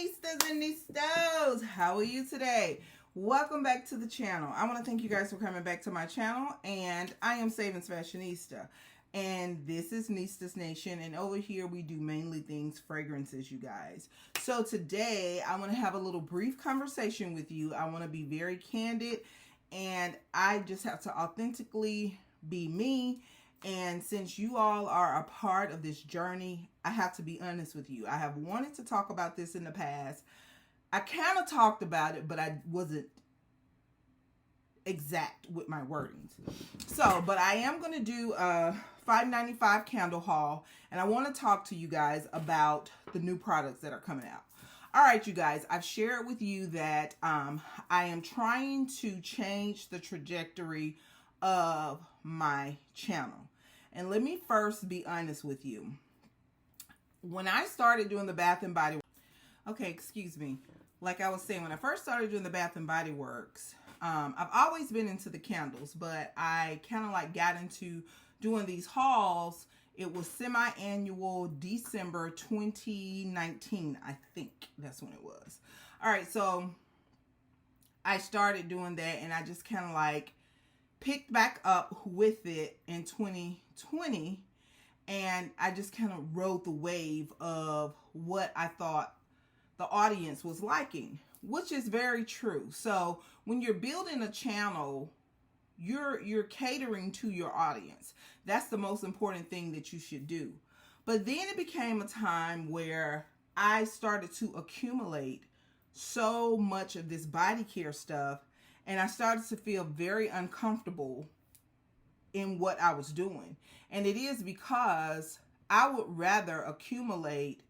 Nistas and Nistos, how are you today? Welcome back to the channel. I want to thank you guys for coming back to my channel, and I am SavingsFashionista, and this is Nistas Nation, and over here we do mainly things fragrances, you guys. So today I want to have a little brief conversation with you. I want to be very candid, and I just have to authentically be me. And since you all are a part of this journey, I have to be honest with you. I have wanted to talk about this in the past. I kind of talked about it, but I wasn't exact with my wordings. So, but I am going to do a $5.95 candle haul, and I want to talk to you guys about the new products that are coming out. All right, you guys, I've shared with you that I am trying to change the trajectory of my channel. And let me first be honest with you. When I started doing the Bath and Body, like I was saying, when I first started doing the Bath and Body Works, I've always been into the candles, but I kind of like got into doing these hauls. It was semi-annual December 2019, I think that's when it was. All right, so I started doing that, and I just kind of like picked back up with it in 2020, and I just kind of rode the wave of what I thought the audience was liking, which is very true. So when you're building a channel, you're catering to your audience. That's the most important thing that you should do. But then it became a time where I started to accumulate so much of this body care stuff, and I started to feel very uncomfortable in what I was doing. And it is because I would rather accumulate,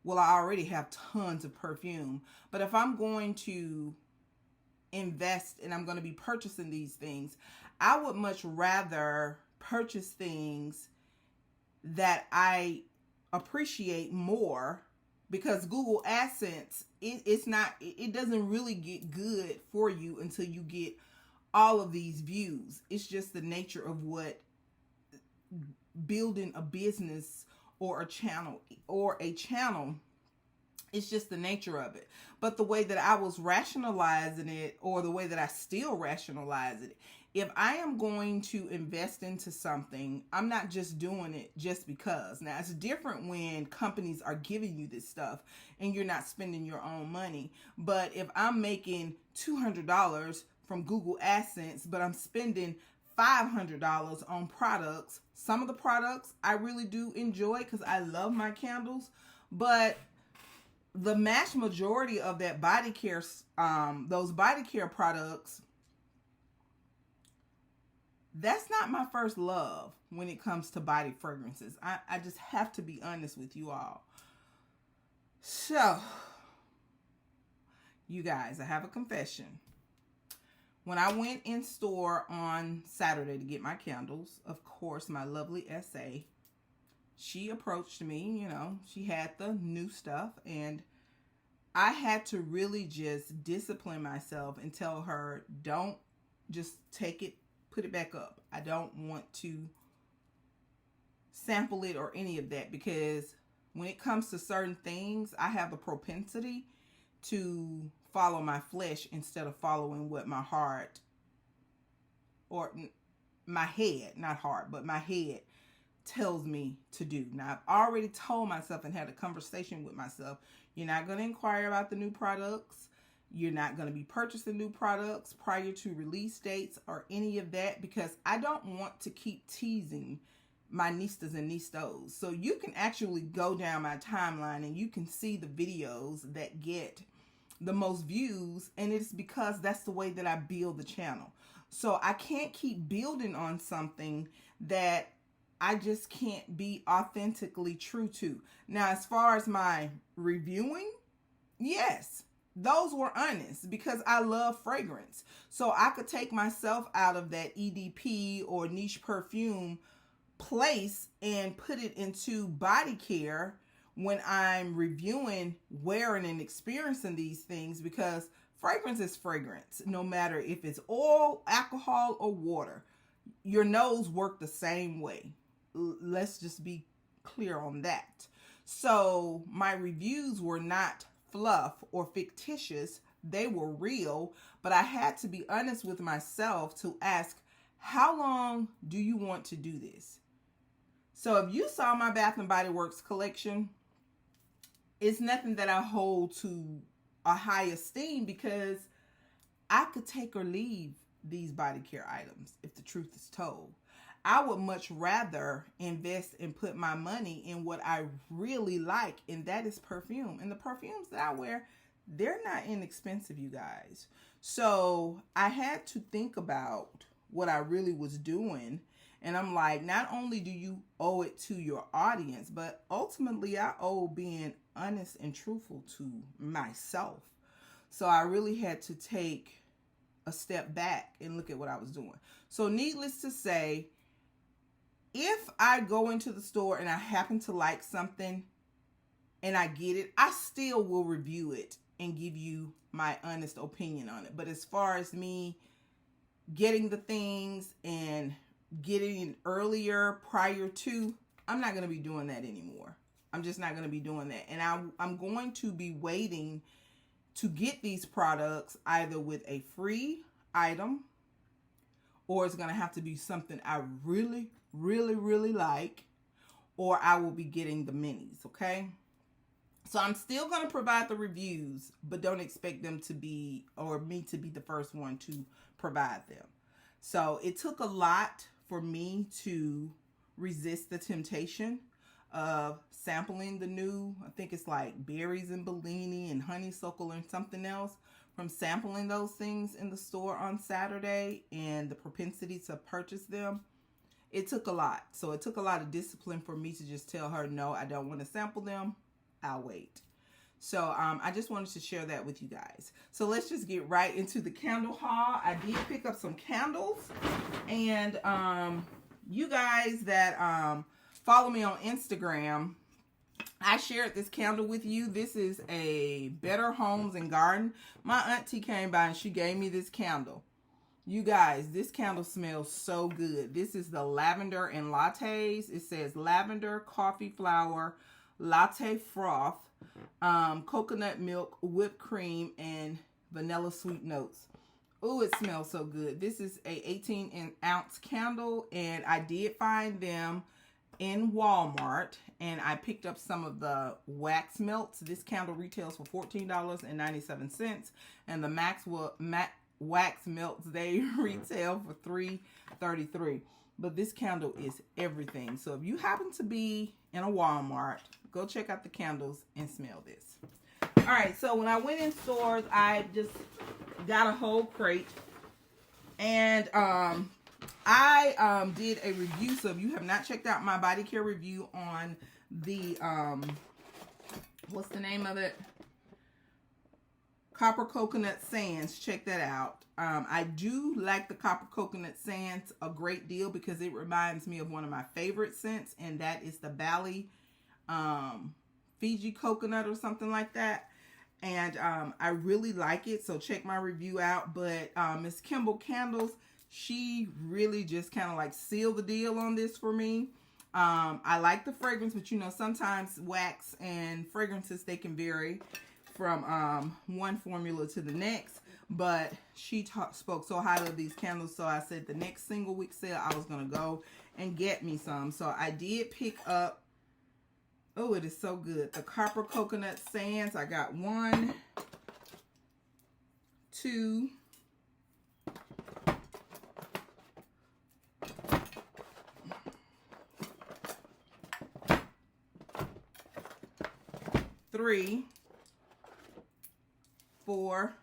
well, I already have tons of perfume, but if I'm going to invest and I'm going to be purchasing these things, I would much rather purchase things that I appreciate more, because Google AdSense, it doesn't really get good for you until you get all of these views. It's just the nature of what building a business or a channel, it's just the nature of it. But the way that I was rationalizing it, or the way that I still rationalize it, if I am going to invest into something, I'm not just doing it just because. Now, it's different when companies are giving you this stuff and you're not spending your own money. But if I'm making $200 from Google AdSense, but I'm spending $500 on products, some of the products I really do enjoy because I love my candles, but the vast majority of that body care, those body care products, that's not my first love when it comes to body fragrances. I just have to be honest with you all. So, you guys, I have a confession. When I went in store on Saturday to get my candles, of course, my lovely SA, she approached me, you know, she had the new stuff, and I had to really just discipline myself and tell her, don't just take it, put it back up. I don't want to sample it or any of that, because when it comes to certain things, I have a propensity to follow my flesh instead of following what my heart, or my head, not heart, but my head tells me to do. Now, I've already told myself and had a conversation with myself, you're not going to inquire about the new products. You're not going to be purchasing new products prior to release dates or any of that, because I don't want to keep teasing my Nistas and Nistos. So you can actually go down my timeline and you can see the videos that get the most views, and it's because that's the way that I build the channel. So I can't keep building on something that I just can't be authentically true to. Now, as far as my reviewing, yes, those were honest because I love fragrance. So I could take myself out of that EDP or niche perfume place and put it into body care when I'm reviewing, wearing, and experiencing these things, because fragrance is fragrance. No matter if it's oil, alcohol, or water, your nose works the same way. Let's just be clear on that. So my reviews were not fluff or fictitious. They were real, but I had to be honest with myself to ask, how long do you want to do this? So if you saw my Bath and Body Works collection, it's nothing that I hold to a high esteem because I could take or leave these body care items if the truth is told. I would much rather invest and put my money in what I really like, and that is perfume. And the perfumes that I wear, they're not inexpensive, you guys. So I had to think about what I really was doing. And I'm like, not only do you owe it to your audience, but ultimately I owe being honest and truthful to myself. So I really had to take a step back and look at what I was doing. So needless to say, if I go into the store and I happen to like something and I get it, I still will review it and give you my honest opinion on it. But as far as me getting the things and getting it earlier prior to, I'm not going to be doing that anymore. I'm just not going to be doing that. And I'm going to be waiting to get these products either with a free item, or it's going to have to be something I really, really, really like, or I will be getting the minis, okay? So I'm still going to provide the reviews, but don't expect them to be, or me to be the first one to provide them. So it took a lot for me to resist the temptation of sampling the new, I think it's like berries and Bellini and honeysuckle and something else, from sampling those things in the store on Saturday and the propensity to purchase them. It took a lot. So it took a lot of discipline for me to just tell her, no, I don't want to sample them. I'll wait. So I just wanted to share that with you guys. So let's just get right into the candle haul. I did pick up some candles, and you guys that follow me on Instagram, I shared this candle with you. This is a Better Homes and Garden. My auntie came by and she gave me this candle. You guys, this candle smells so good. This is the Lavender and Lattes. It says lavender, coffee flower, latte froth, coconut milk, whipped cream, and vanilla sweet notes. Oh, it smells so good. This is a 18-ounce candle, and I did find them in Walmart, and I picked up some of the wax melts. This candle retails for $14.97, and the matte wax melts, they retail for $3.33. But this candle is everything. So if you happen to be in a Walmart, go check out the candles and smell this. All right, so when I went in stores, I just got a whole crate, and I did a review. So if you have not checked out my body care review on the what's the name of it, Copper Coconut Sands, check that out. I do like the Copper Coconut Sands a great deal because it reminds me of one of my favorite scents, and that is the Bali Fiji coconut or something like that. And I really like it, so check my review out. But Miss Kimball Candles, she really just kind of like sealed the deal on this for me. I like the fragrance, but you know, sometimes wax and fragrances, they can vary from one formula to the next. But she spoke so highly of these candles, so I said the next single week sale I was going to go and get me some. So I did pick up, oh, it is so good, the Copper Coconut Sands. I got 1, 2, 3, 4,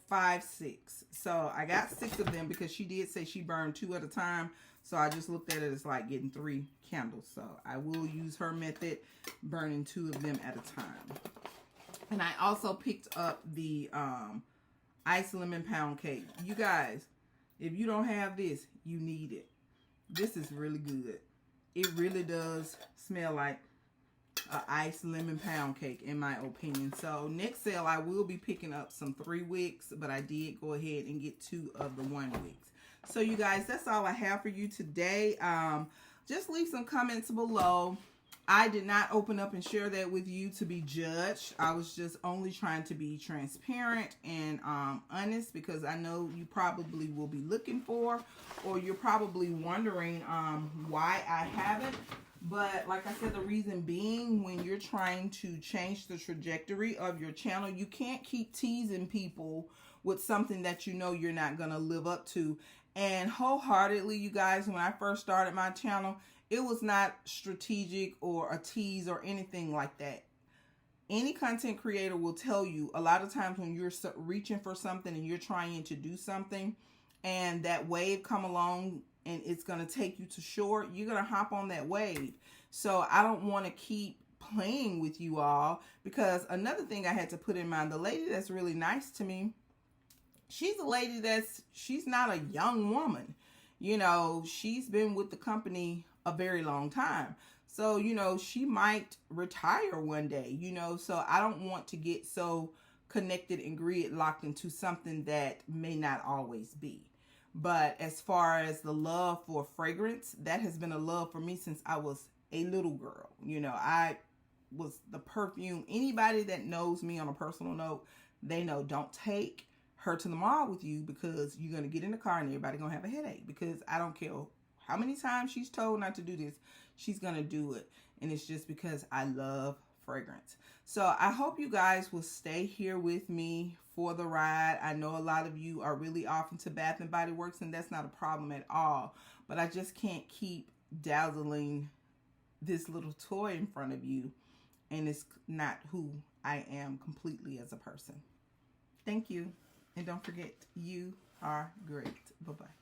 5, 6. So I got 6 of them because she did say she burned 2 at a time. So I just looked at it as like getting 3 candles. So I will use her method, burning 2 of them at a time. And I also picked up the Ice Lemon Pound Cake. You guys, if you don't have this, you need it. This is really good. It really does smell like an Ice Lemon Pound Cake, in my opinion. So next sale, I will be picking up some 3 wicks, but I did go ahead and get 2 of the 1 wicks. So you guys, that's all I have for you today. Just leave some comments below. I did not open up and share that with you to be judged. I was just only trying to be transparent and honest, because I know you probably will be looking for, or you're probably wondering why I haven't. But like I said, the reason being, when you're trying to change the trajectory of your channel, you can't keep teasing people with something that you know you're not going to live up to. And wholeheartedly, you guys, when I first started my channel, it was not strategic or a tease or anything like that. Any content creator will tell you a lot of times when you're reaching for something and you're trying to do something and that wave come along and it's going to take you to shore, you're going to hop on that wave. So I don't want to keep playing with you all, because another thing I had to put in mind, the lady that's really nice to me, she's a lady she's not a young woman. You know, she's been with the company a very long time. So, you know, she might retire one day, you know, so I don't want to get so connected and gridlocked into something that may not always be. But as far as the love for fragrance, that has been a love for me since I was a little girl. You know, I was the perfume. Anybody that knows me on a personal note, they know don't take her to the mall with you, because you're going to get in the car and everybody going to have a headache, because I don't care how many times she's told not to do this, she's going to do it. And it's just because I love fragrance. So I hope you guys will stay here with me for the ride. I know a lot of you are really off into Bath and Body Works, and that's not a problem at all. But I just can't keep dazzling this little toy in front of you, and it's not who I am completely as a person. Thank you. And don't forget, you are great. Bye-bye.